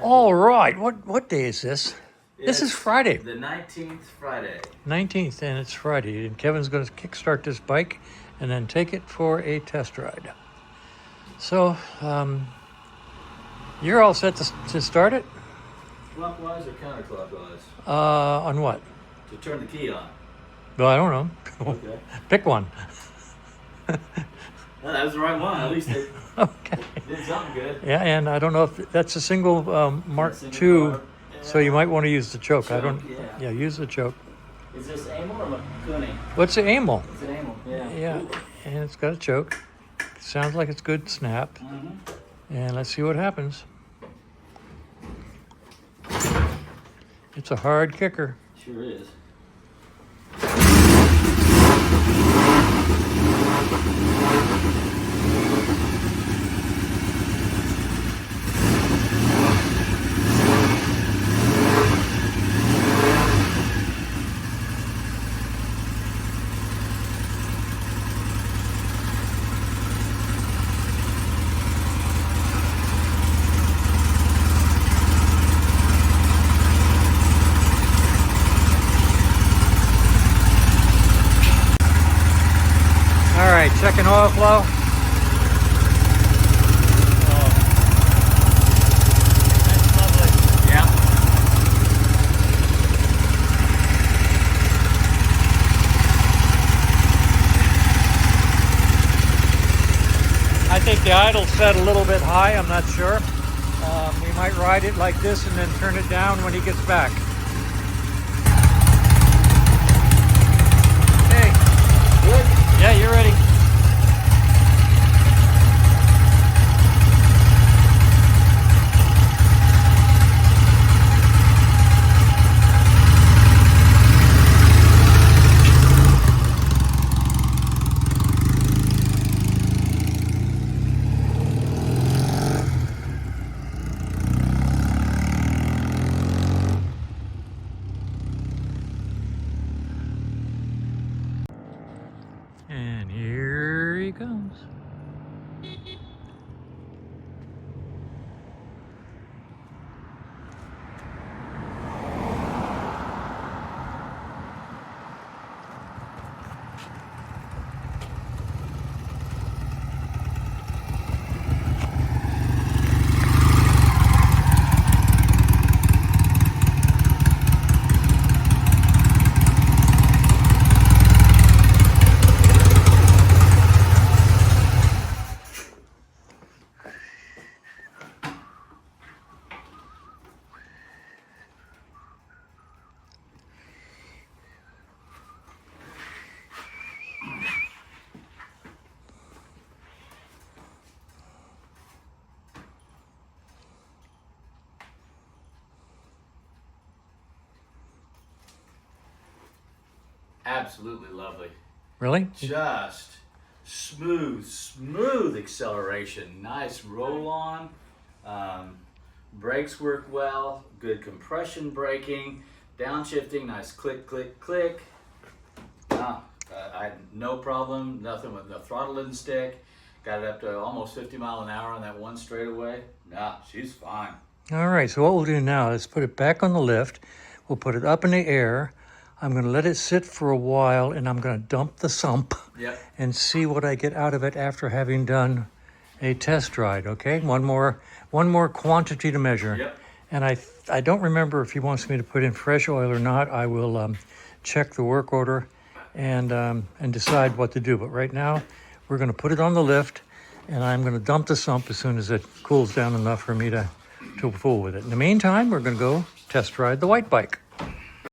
All right. What day is this? This is Friday. The 19th Friday. 19th, and it's Friday. And Kevin's going to kickstart this bike and then take it for a test ride. So, you're all set to start it? Clockwise or counterclockwise? On what? To turn the key on. Well, I don't know. Okay. Pick one. Well, that was the right one. At least it Okay. did something good. Yeah, and I don't know if that's a single Mark II, so you might want to use the choke. Yeah, use the choke. Is this Amel or Makuni? What's the Amel? It's an Amel, yeah. Yeah, and it's got a choke. Sounds like it's good snap. And let's see what happens. It's a hard kicker. Sure is. All right, checking oil flow. That's lovely. Yeah. I think the idle's set a little bit high, I'm not sure. We might ride it like this and then turn it down when he gets back. Okay. Good. Yeah, you're ready. And here he comes. Absolutely lovely. Really? Just smooth acceleration. Nice roll on. Brakes work well. Good compression braking. Downshifting. Nice click, click, click. I had no problem. Nothing with the throttle didn't stick. Got it up to almost 50 mile an hour on that one straightaway. Nah, she's fine. All right, so what we'll do now is put it back on the lift. We'll put it up in the air. I'm going to let it sit for a while, and I'm going to dump the sump and see what I get out of it after having done a test ride, okay? One more quantity to measure. Yep. And I don't remember if he wants me to put in fresh oil or not. I will check the work order and decide what to do. But right now, we're going to put it on the lift, and I'm going to dump the sump as soon as it cools down enough for me to fool with it. In the meantime, we're going to go test ride the white bike.